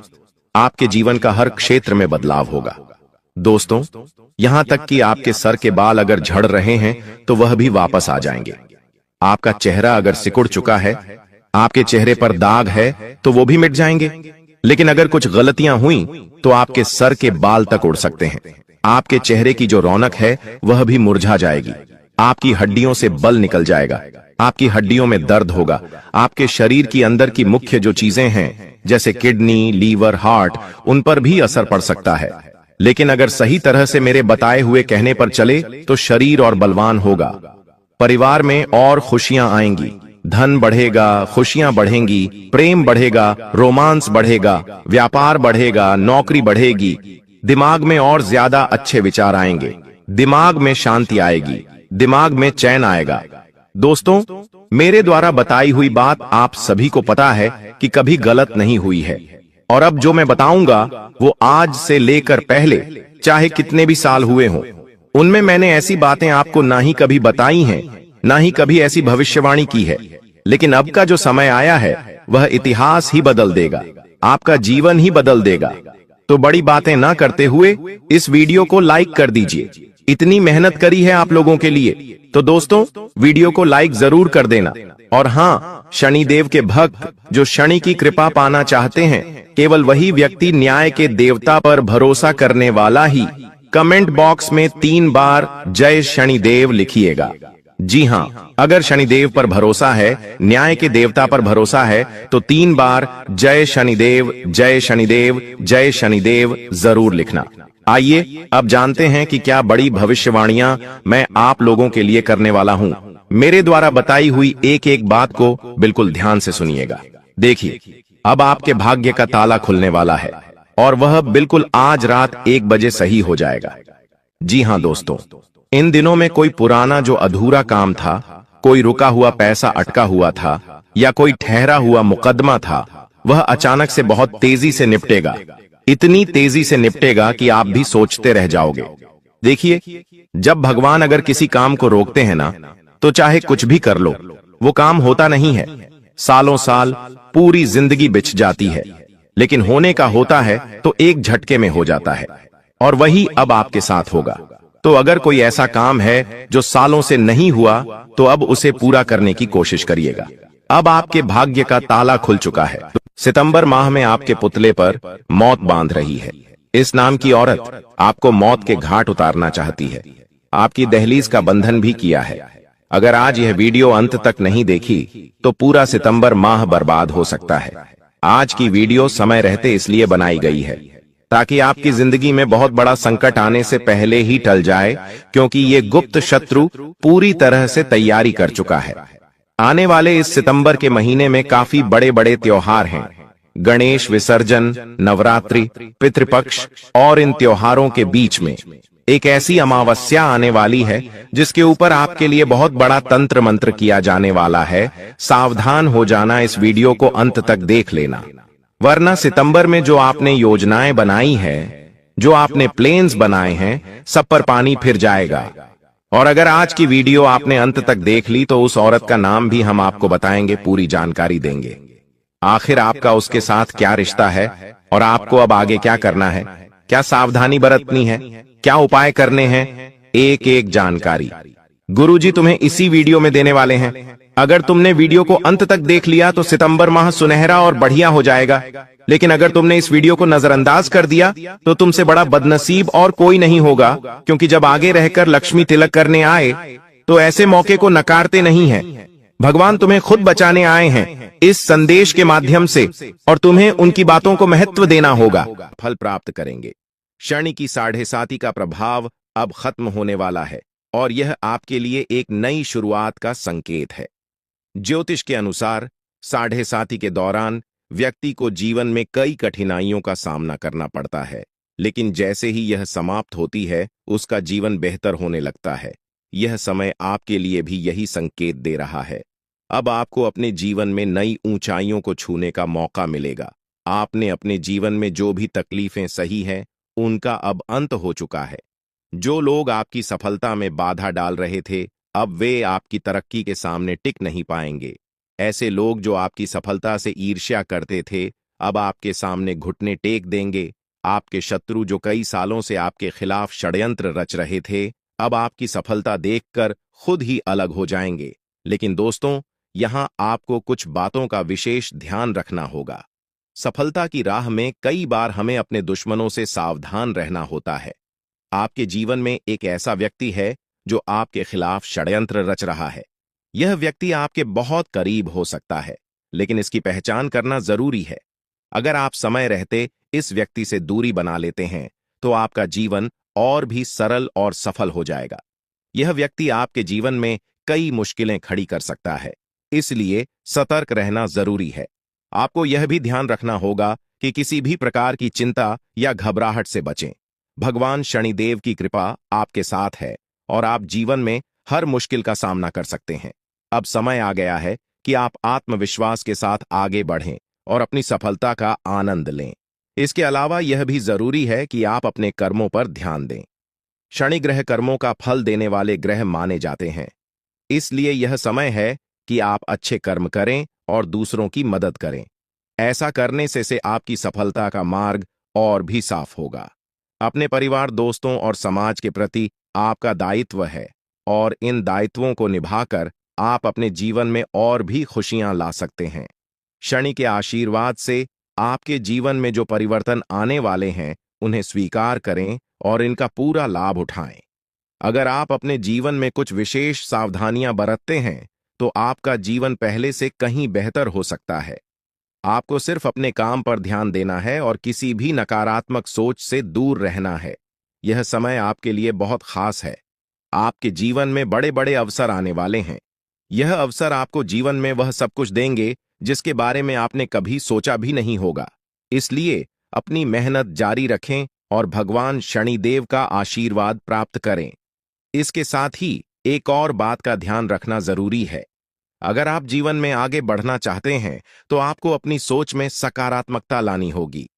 आपके जीवन का हर क्षेत्र में बदलाव होगा। दोस्तों, यहां तक कि आपके सर के बाल अगर झड़ रहे हैं तो वह भी वापस आ जाएंगे। आपका चेहरा अगर सिकुड़ चुका है, आपके चेहरे पर दाग है, तो वो भी मिट जाएंगे। लेकिन अगर कुछ गलतियां हुई तो आपके सर के बाल तक उड़ सकते हैं। आपके चेहरे की जो रौनक है वह भी मुरझा जाएगी। आपकी हड्डियों से बल निकल जाएगा। आपकी हड्डियों में दर्द होगा। आपके शरीर की अंदर की मुख्य जो चीजें हैं जैसे किडनी, लीवर, हार्ट, उन पर भी असर पड़ सकता है। लेकिन अगर सही तरह से मेरे बताए हुए कहने पर चले तो शरीर और बलवान होगा। परिवार में और खुशियां आएंगी, धन बढ़ेगा, खुशियां बढ़ेंगी, प्रेम बढ़ेगा, रोमांस बढ़ेगा, व्यापार बढ़ेगा, नौकरी बढ़ेगी, दिमाग में और ज्यादा अच्छे विचार आएंगे, दिमाग में शांति आएगी, दिमाग में चैन आएगा। दोस्तों, मेरे द्वारा बताई हुई बात आप सभी को पता है कि कभी गलत नहीं हुई है। और अब जो मैं बताऊंगा वो आज से लेकर पहले चाहे कितने भी साल हुए हों, उनमें मैंने ऐसी बातें आपको ना ही कभी बताई हैं, ना ही कभी ऐसी भविष्यवाणी की है। लेकिन अब का जो समय आया है वह इतिहास ही बदल देगा, आपका जीवन ही बदल देगा। तो बड़ी बातें ना करते हुए इस वीडियो को लाइक कर दीजिए। इतनी मेहनत करी है आप लोगों के लिए, तो दोस्तों वीडियो को लाइक जरूर कर देना। और हाँ, शनिदेव के भक्त जो शनि की कृपा पाना चाहते हैं, केवल वही व्यक्ति न्याय के देवता पर भरोसा करने वाला ही कमेंट बॉक्स में 3 बार जय शनिदेव लिखिएगा। जी हाँ, अगर शनिदेव पर भरोसा है, न्याय के देवता पर भरोसा है, तो 3 बार जय शनिदेव, जय शनिदेव, जय शनिदेव जरूर लिखना। आइए अब जानते हैं कि क्या बड़ी भविष्यवाणियां मैं आप लोगों के लिए करने वाला हूं। मेरे द्वारा बताई हुई एक एक बात को बिल्कुल ध्यान से सुनिएगा। देखिए, अब आपके भाग्य का ताला खुलने वाला है और वह बिल्कुल आज रात 1 बजे सही हो जाएगा। जी हाँ दोस्तों, इन दिनों में कोई पुराना जो अधूरा काम था, कोई रुका हुआ पैसा अटका हुआ था, या कोई ठहरा हुआ मुकदमा था, वह अचानक से बहुत तेजी से निपटेगा। इतनी तेजी से निपटेगा कि आप भी सोचते रह जाओगे। देखिए, जब भगवान अगर किसी काम को रोकते हैं ना, तो चाहे कुछ भी कर लो, वो काम होता नहीं है। सालों साल, पूरी जिंदगी बिछ जाती है, लेकिन होने का होता है तो एक झटके में हो जाता है। और वही अब आपके साथ होगा। तो अगर कोई ऐसा काम है जो सालों से नहीं हुआ, तो अब उसे पूरा करने की कोशिश करिएगा। अब आपके भाग्य का ताला खुल चुका है। सितंबर माह में आपके पुतले पर मौत बांध रही है। इस नाम की औरत आपको मौत के घाट उतारना चाहती है। आपकी दहलीज का बंधन भी किया है। अगर आज यह वीडियो अंत तक नहीं देखी तो पूरा सितंबर माह बर्बाद हो सकता है। आज की वीडियो समय रहते इसलिए बनाई गई है ताकि आपकी जिंदगी में बहुत बड़ा संकट आने से पहले ही टल जाए, क्योंकि ये गुप्त शत्रु पूरी तरह से तैयारी कर चुका है। आने वाले इस सितंबर के महीने में काफी बड़े बड़े त्योहार हैं। गणेश विसर्जन, नवरात्रि, पितृपक्ष, और इन त्योहारों के बीच में एक ऐसी अमावस्या आने वाली है जिसके ऊपर आपके लिए बहुत बड़ा तंत्र मंत्र किया जाने वाला है। सावधान हो जाना, इस वीडियो को अंत तक देख लेना, वरना सितंबर में जो आपने योजनाएं बनाई है, जो आपने प्लान्स बनाए हैं, सब पर पानी फिर जाएगा। और अगर आज की वीडियो आपने अंत तक देख ली तो उस औरत का नाम भी हम आपको बताएंगे, पूरी जानकारी देंगे। आखिर आपका उसके साथ क्या रिश्ता है और आपको अब आगे क्या करना है, क्या सावधानी बरतनी है, क्या उपाय करने हैं, एक एक जानकारी गुरुजी तुम्हें इसी वीडियो में देने वाले हैं। अगर तुमने वीडियो को अंत तक देख लिया तो सितंबर माह सुनहरा और बढ़िया हो जाएगा। लेकिन अगर तुमने इस वीडियो को नजरअंदाज कर दिया तो तुमसे बड़ा बदनसीब और कोई नहीं होगा, क्योंकि जब आगे रहकर लक्ष्मी तिलक करने आए तो ऐसे मौके को नकारते नहीं हैं। भगवान तुम्हें खुद बचाने आए हैं इस संदेश के माध्यम से, और तुम्हें उनकी बातों को महत्व देना होगा। फल प्राप्त करेंगे। शनि की 7.5 का प्रभाव अब खत्म होने वाला है और यह आपके लिए एक नई शुरुआत का संकेत है। ज्योतिष के अनुसार 7.5 के दौरान व्यक्ति को जीवन में कई कठिनाइयों का सामना करना पड़ता है, लेकिन जैसे ही यह समाप्त होती है उसका जीवन बेहतर होने लगता है। यह समय आपके लिए भी यही संकेत दे रहा है। अब आपको अपने जीवन में नई ऊंचाइयों को छूने का मौका मिलेगा। आपने अपने जीवन में जो भी तकलीफें सही हैं, उनका अब अंत हो चुका है। जो लोग आपकी सफलता में बाधा डाल रहे थे, अब वे आपकी तरक्की के सामने टिक नहीं पाएंगे। ऐसे लोग जो आपकी सफलता से ईर्ष्या करते थे, अब आपके सामने घुटने टेक देंगे। आपके शत्रु जो कई सालों से आपके खिलाफ षड्यंत्र रच रहे थे, अब आपकी सफलता देखकर खुद ही अलग हो जाएंगे। लेकिन दोस्तों, यहां आपको कुछ बातों का विशेष ध्यान रखना होगा। सफलता की राह में कई बार हमें अपने दुश्मनों से सावधान रहना होता है। आपके जीवन में एक ऐसा व्यक्ति है जो आपके खिलाफ षड्यंत्र रच रहा है। यह व्यक्ति आपके बहुत करीब हो सकता है, लेकिन इसकी पहचान करना जरूरी है। अगर आप समय रहते इस व्यक्ति से दूरी बना लेते हैं, तो आपका जीवन और भी सरल और सफल हो जाएगा। यह व्यक्ति आपके जीवन में कई मुश्किलें खड़ी कर सकता है, इसलिए सतर्क रहना जरूरी है। आपको यह भी ध्यान रखना होगा कि किसी भी प्रकार की चिंता या घबराहट से बचें। भगवान शनिदेव की कृपा आपके साथ है और आप जीवन में हर मुश्किल का सामना कर सकते हैं। अब समय आ गया है कि आप आत्मविश्वास के साथ आगे बढ़ें और अपनी सफलता का आनंद लें। इसके अलावा यह भी जरूरी है कि आप अपने कर्मों पर ध्यान दें। शनि ग्रह कर्मों का फल देने वाले ग्रह माने जाते हैं, इसलिए यह समय है कि आप अच्छे कर्म करें और दूसरों की मदद करें। ऐसा करने से आपकी सफलता का मार्ग और भी साफ होगा। अपने परिवार, दोस्तों और समाज के प्रति आपका दायित्व है और इन दायित्वों को निभाकर आप अपने जीवन में और भी खुशियां ला सकते हैं। शनि के आशीर्वाद से आपके जीवन में जो परिवर्तन आने वाले हैं, उन्हें स्वीकार करें और इनका पूरा लाभ उठाएं। अगर आप अपने जीवन में कुछ विशेष सावधानियां बरतते हैं, तो आपका जीवन पहले से कहीं बेहतर हो सकता है। आपको सिर्फ अपने काम पर ध्यान देना है और किसी भी नकारात्मक सोच से दूर रहना है। यह समय आपके लिए बहुत खास है। आपके जीवन में बड़े बड़े अवसर आने वाले हैं। यह अवसर आपको जीवन में वह सब कुछ देंगे जिसके बारे में आपने कभी सोचा भी नहीं होगा। इसलिए अपनी मेहनत जारी रखें और भगवान शनिदेव का आशीर्वाद प्राप्त करें। इसके साथ ही एक और बात का ध्यान रखना जरूरी है। अगर आप जीवन में आगे बढ़ना चाहते हैं, तो आपको अपनी सोच में सकारात्मकता लानी होगी।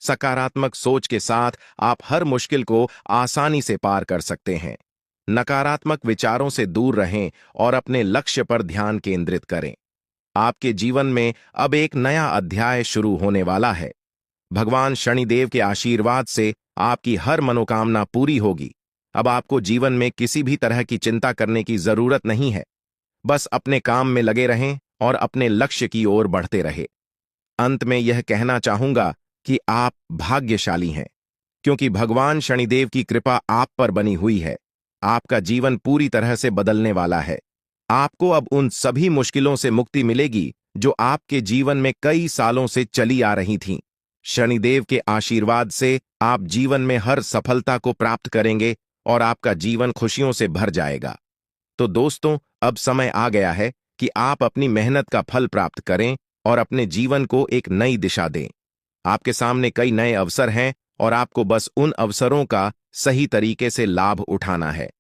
सकारात्मक सोच के साथ आप हर मुश्किल को आसानी से पार कर सकते हैं। नकारात्मक विचारों से दूर रहें और अपने लक्ष्य पर ध्यान केंद्रित करें। आपके जीवन में अब एक नया अध्याय शुरू होने वाला है। भगवान शनिदेव के आशीर्वाद से आपकी हर मनोकामना पूरी होगी। अब आपको जीवन में किसी भी तरह की चिंता करने की जरूरत नहीं है। बस अपने काम में लगे रहें और अपने लक्ष्य की ओर बढ़ते रहे। अंत में यह कहना चाहूंगा कि आप भाग्यशाली हैं, क्योंकि भगवान शनिदेव की कृपा आप पर बनी हुई है। आपका जीवन पूरी तरह से बदलने वाला है। आपको अब उन सभी मुश्किलों से मुक्ति मिलेगी जो आपके जीवन में कई सालों से चली आ रही थीं। शनिदेव के आशीर्वाद से आप जीवन में हर सफलता को प्राप्त करेंगे और आपका जीवन खुशियों से भर जाएगा। तो दोस्तों, अब समय आ गया है कि आप अपनी मेहनत का फल प्राप्त करें और अपने जीवन को एक नई दिशा दें। आपके सामने कई नए अवसर हैं और आपको बस उन अवसरों का सही तरीके से लाभ उठाना है।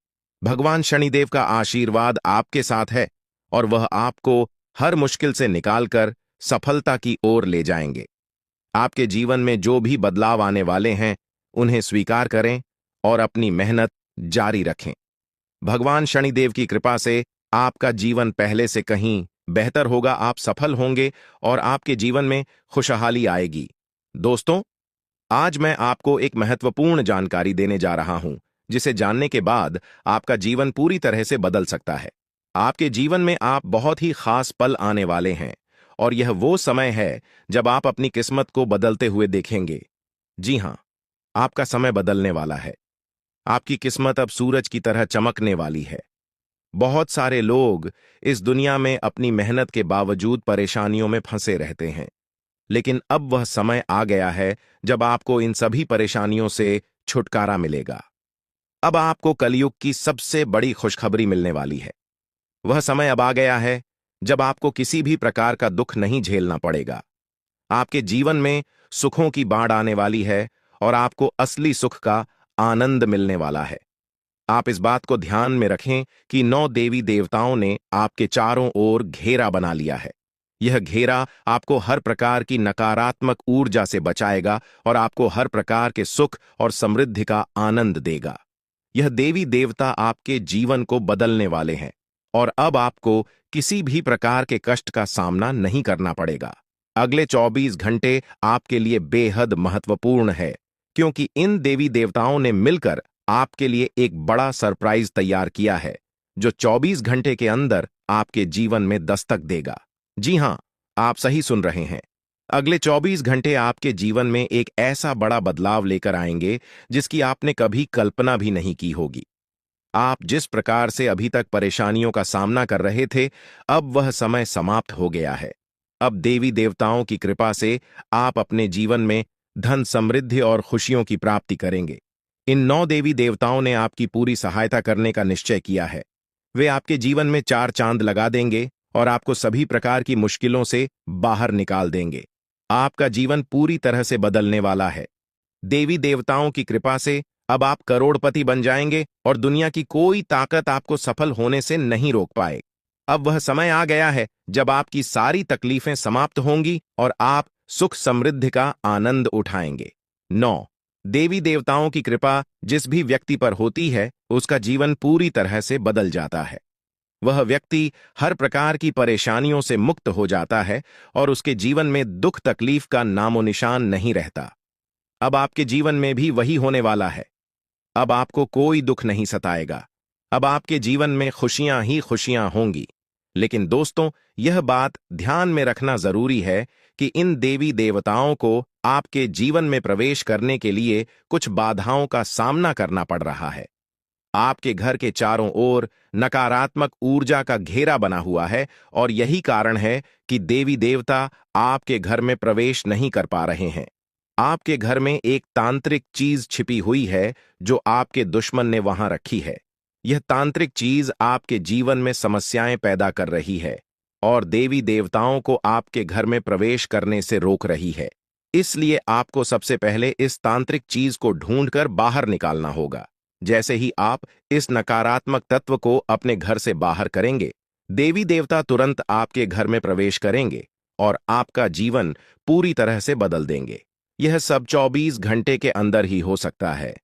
भगवान शनिदेव का आशीर्वाद आपके साथ है और वह आपको हर मुश्किल से निकालकर सफलता की ओर ले जाएंगे। आपके जीवन में जो भी बदलाव आने वाले हैं, उन्हें स्वीकार करें और अपनी मेहनत जारी रखें। भगवान शनिदेव की कृपा से आपका जीवन पहले से कहीं बेहतर होगा। आप सफल होंगे और आपके जीवन में खुशहाली आएगी। दोस्तों, आज मैं आपको एक महत्वपूर्ण जानकारी देने जा रहा हूं, जिसे जानने के बाद आपका जीवन पूरी तरह से बदल सकता है। आपके जीवन में आप बहुत ही खास पल आने वाले हैं और यह वो समय है जब आप अपनी किस्मत को बदलते हुए देखेंगे। जी हां, आपका समय बदलने वाला है। आपकी किस्मत अब सूरज की तरह चमकने वाली है। बहुत सारे लोग इस दुनिया में अपनी मेहनत के बावजूद परेशानियों में फंसे रहते हैं, लेकिन अब वह समय आ गया है जब आपको इन सभी परेशानियों से छुटकारा मिलेगा। अब आपको कलयुग की सबसे बड़ी खुशखबरी मिलने वाली है। वह समय अब आ गया है जब आपको किसी भी प्रकार का दुख नहीं झेलना पड़ेगा। आपके जीवन में सुखों की बाढ़ आने वाली है और आपको असली सुख का आनंद मिलने वाला है। आप इस बात को ध्यान में रखें कि 9 देवी देवताओं ने आपके चारों ओर घेरा बना लिया है। यह घेरा आपको हर प्रकार की नकारात्मक ऊर्जा से बचाएगा और आपको हर प्रकार के सुख और समृद्धि का आनंद देगा। यह देवी देवता आपके जीवन को बदलने वाले हैं और अब आपको किसी भी प्रकार के कष्ट का सामना नहीं करना पड़ेगा। अगले 24 घंटे आपके लिए बेहद महत्वपूर्ण है, क्योंकि इन देवी देवताओं ने मिलकर आपके लिए एक बड़ा सरप्राइज तैयार किया है, जो 24 घंटे के अंदर आपके जीवन में दस्तक देगा। जी हां, आप सही सुन रहे हैं। अगले 24 घंटे आपके जीवन में एक ऐसा बड़ा बदलाव लेकर आएंगे जिसकी आपने कभी कल्पना भी नहीं की होगी। आप जिस प्रकार से अभी तक परेशानियों का सामना कर रहे थे, अब वह समय समाप्त हो गया है। अब देवी देवताओं की कृपा से आप अपने जीवन में धन, समृद्धि और खुशियों की प्राप्ति करेंगे। इन 9 देवी देवताओं ने आपकी पूरी सहायता करने का निश्चय किया है। वे आपके जीवन में 4 चांद लगा देंगे और आपको सभी प्रकार की मुश्किलों से बाहर निकाल देंगे। आपका जीवन पूरी तरह से बदलने वाला है। देवी देवताओं की कृपा से अब आप करोड़पति बन जाएंगे और दुनिया की कोई ताकत आपको सफल होने से नहीं रोक पाए। अब वह समय आ गया है जब आपकी सारी तकलीफें समाप्त होंगी और आप सुख समृद्धि का आनंद उठाएंगे। 9 देवी देवताओं की कृपा जिस भी व्यक्ति पर होती है, उसका जीवन पूरी तरह से बदल जाता है। वह व्यक्ति हर प्रकार की परेशानियों से मुक्त हो जाता है और उसके जीवन में दुख तकलीफ का नामो निशान नहीं रहता। अब आपके जीवन में भी वही होने वाला है। अब आपको कोई दुख नहीं सताएगा। अब आपके जीवन में खुशियां ही खुशियां होंगी। लेकिन दोस्तों, यह बात ध्यान में रखना जरूरी है कि इन देवी देवताओं को आपके जीवन में प्रवेश करने के लिए कुछ बाधाओं का सामना करना पड़ रहा है। आपके घर के चारों ओर नकारात्मक ऊर्जा का घेरा बना हुआ है और यही कारण है कि देवी देवता आपके घर में प्रवेश नहीं कर पा रहे हैं। आपके घर में एक तांत्रिक चीज छिपी हुई है जो आपके दुश्मन ने वहां रखी है। यह तांत्रिक चीज आपके जीवन में समस्याएं पैदा कर रही है और देवी देवताओं को आपके घर में प्रवेश करने से रोक रही है। इसलिए आपको सबसे पहले इस तांत्रिक चीज को ढूंढकर बाहर निकालना होगा। जैसे ही आप इस नकारात्मक तत्व को अपने घर से बाहर करेंगे, देवी देवता तुरंत आपके घर में प्रवेश करेंगे और आपका जीवन पूरी तरह से बदल देंगे। यह सब 24 घंटे के अंदर ही हो सकता है।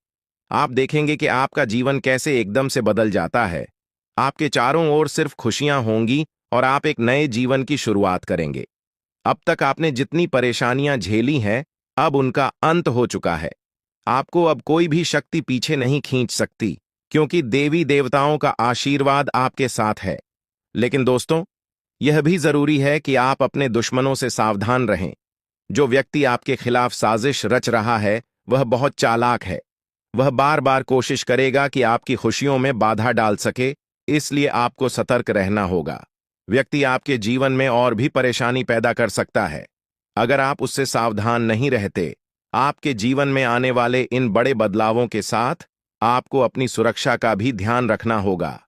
आप देखेंगे कि आपका जीवन कैसे एकदम से बदल जाता है। आपके चारों ओर सिर्फ खुशियां होंगी और आप एक नए जीवन की शुरुआत करेंगे। अब तक आपने जितनी परेशानियां झेली हैं, अब उनका अंत हो चुका है। आपको अब कोई भी शक्ति पीछे नहीं खींच सकती, क्योंकि देवी देवताओं का आशीर्वाद आपके साथ है। लेकिन दोस्तों, यह भी जरूरी है कि आप अपने दुश्मनों से सावधान रहें। जो व्यक्ति आपके खिलाफ साजिश रच रहा है, वह बहुत चालाक है। वह बार बार कोशिश करेगा कि आपकी खुशियों में बाधा डाल सके, इसलिए आपको सतर्क रहना होगा। व्यक्ति आपके जीवन में और भी परेशानी पैदा कर सकता है। अगर आप उससे सावधान नहीं रहते, आपके जीवन में आने वाले इन बड़े बदलावों के साथ आपको अपनी सुरक्षा का भी ध्यान रखना होगा।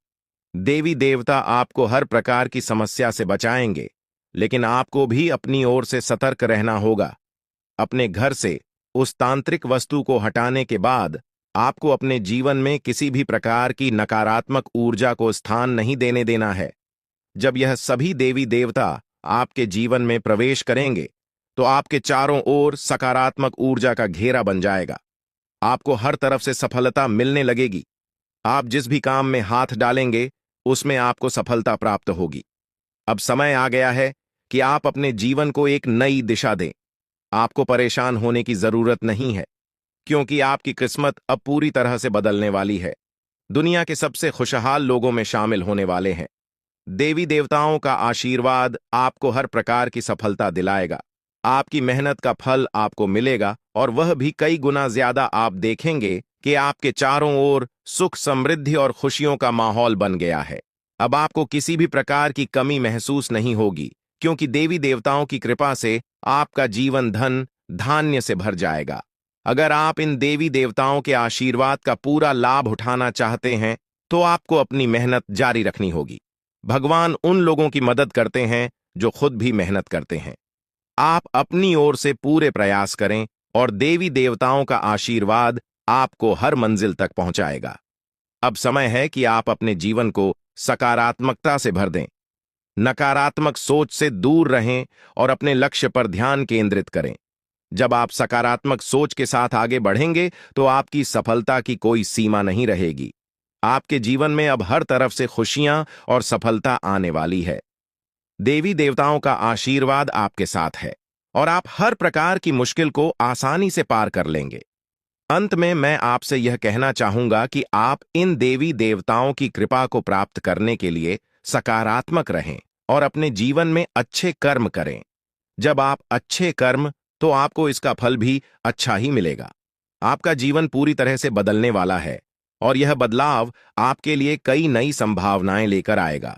देवी देवता आपको हर प्रकार की समस्या से बचाएंगे, लेकिन आपको भी अपनी ओर से सतर्क रहना होगा। अपने घर से उस तांत्रिक वस्तु को हटाने के बाद आपको अपने जीवन में किसी भी प्रकार की नकारात्मक ऊर्जा को स्थान नहीं देने देना है। जब यह सभी देवी देवता आपके जीवन में प्रवेश करेंगे, तो आपके चारों ओर सकारात्मक ऊर्जा का घेरा बन जाएगा। आपको हर तरफ से सफलता मिलने लगेगी। आप जिस भी काम में हाथ डालेंगे, उसमें आपको सफलता प्राप्त होगी। अब समय आ गया है कि आप अपने जीवन को एक नई दिशा दें। आपको परेशान होने की जरूरत नहीं है, क्योंकि आपकी किस्मत अब पूरी तरह से बदलने वाली है। दुनिया के सबसे खुशहाल लोगों में शामिल होने वाले हैं। देवी देवताओं का आशीर्वाद आपको हर प्रकार की सफलता दिलाएगा। आपकी मेहनत का फल आपको मिलेगा और वह भी कई गुना ज्यादा। आप देखेंगे कि आपके चारों ओर सुख, समृद्धि और खुशियों का माहौल बन गया है। अब आपको किसी भी प्रकार की कमी महसूस नहीं होगी, क्योंकि देवी देवताओं की कृपा से आपका जीवन धन धान्य से भर जाएगा। अगर आप इन देवी देवताओं के आशीर्वाद का पूरा लाभ उठाना चाहते हैं, तो आपको अपनी मेहनत जारी रखनी होगी। भगवान उन लोगों की मदद करते हैं जो खुद भी मेहनत करते हैं। आप अपनी ओर से पूरे प्रयास करें और देवी देवताओं का आशीर्वाद आपको हर मंजिल तक पहुंचाएगा। अब समय है कि आप अपने जीवन को सकारात्मकता से भर दें। नकारात्मक सोच से दूर रहें और अपने लक्ष्य पर ध्यान केंद्रित करें। जब आप सकारात्मक सोच के साथ आगे बढ़ेंगे, तो आपकी सफलता की कोई सीमा नहीं रहेगी। आपके जीवन में अब हर तरफ से खुशियां और सफलता आने वाली है। देवी देवताओं का आशीर्वाद आपके साथ है और आप हर प्रकार की मुश्किल को आसानी से पार कर लेंगे। अंत में मैं आपसे यह कहना चाहूंगा कि आप इन देवी देवताओं की कृपा को प्राप्त करने के लिए सकारात्मक रहें और अपने जीवन में अच्छे कर्म करें। जब आप अच्छे कर्म, तो आपको इसका फल भी अच्छा ही मिलेगा। आपका जीवन पूरी तरह से बदलने वाला है और यह बदलाव आपके लिए कई नई संभावनाएं लेकर आएगा।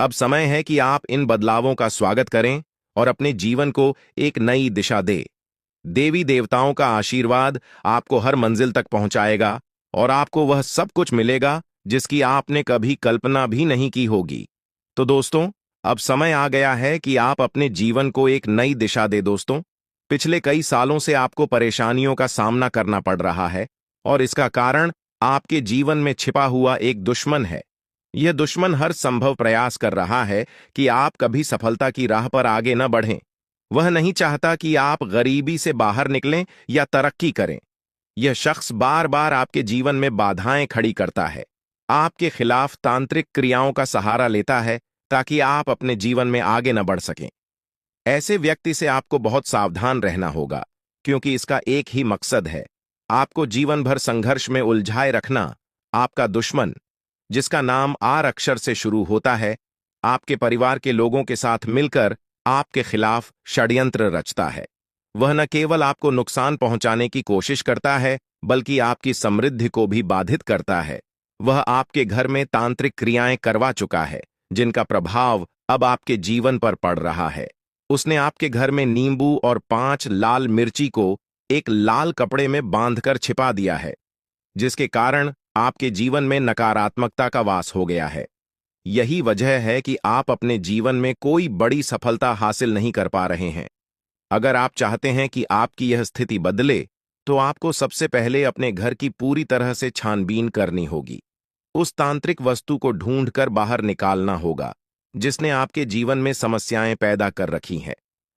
अब समय है कि आप इन बदलावों का स्वागत करें और अपने जीवन को एक नई दिशा दें। देवी देवताओं का आशीर्वाद आपको हर मंजिल तक पहुंचाएगा और आपको वह सब कुछ मिलेगा जिसकी आपने कभी कल्पना भी नहीं की होगी। तो दोस्तों, अब समय आ गया है कि आप अपने जीवन को एक नई दिशा दे। दोस्तों, पिछले कई सालों से आपको परेशानियों का सामना करना पड़ रहा है और इसका कारण आपके जीवन में छिपा हुआ एक दुश्मन है। यह दुश्मन हर संभव प्रयास कर रहा है कि आप कभी सफलता की राह पर आगे न बढ़ें। वह नहीं चाहता कि आप गरीबी से बाहर निकलें या तरक्की करें। यह शख्स बार बार आपके जीवन में बाधाएं खड़ी करता है, आपके खिलाफ तांत्रिक क्रियाओं का सहारा लेता है ताकि आप अपने जीवन में आगे न बढ़ सकें। ऐसे व्यक्ति से आपको बहुत सावधान रहना होगा, क्योंकि इसका एक ही मकसद है, आपको जीवन भर संघर्ष में उलझाए रखना। आपका दुश्मन, जिसका नाम आर अक्षर से शुरू होता है, आपके परिवार के लोगों के साथ मिलकर आपके खिलाफ षड्यंत्र रचता है। वह न केवल आपको नुकसान पहुंचाने की कोशिश करता है, बल्कि आपकी समृद्धि को भी बाधित करता है। वह आपके घर में तांत्रिक क्रियाएं करवा चुका है, जिनका प्रभाव अब आपके जीवन पर पड़ रहा है। उसने आपके घर में नींबू और 5 लाल मिर्ची को एक लाल कपड़े में बांधकर छिपा दिया है, जिसके कारण आपके जीवन में नकारात्मकता का वास हो गया है। यही वजह है कि आप अपने जीवन में कोई बड़ी सफलता हासिल नहीं कर पा रहे हैं। अगर आप चाहते हैं कि आपकी यह स्थिति बदले, तो आपको सबसे पहले अपने घर की पूरी तरह से छानबीन करनी होगी। उस तांत्रिक वस्तु को ढूंढकर बाहर निकालना होगा जिसने आपके जीवन में समस्याएं पैदा कर रखी हैं।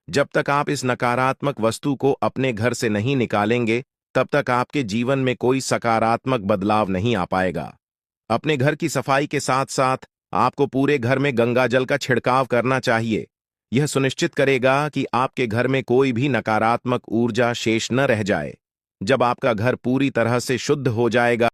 जब तक आप इस नकारात्मक वस्तु को अपने घर से नहीं निकालेंगे, तब तक आपके जीवन में कोई सकारात्मक बदलाव नहीं आ पाएगा। अपने घर की सफाई के साथ साथ आपको पूरे घर में गंगा जल का छिड़काव करना चाहिए। यह सुनिश्चित करेगा कि आपके घर में कोई भी नकारात्मक ऊर्जा शेष न रह जाए। जब आपका घर पूरी तरह से शुद्ध हो जाएगा,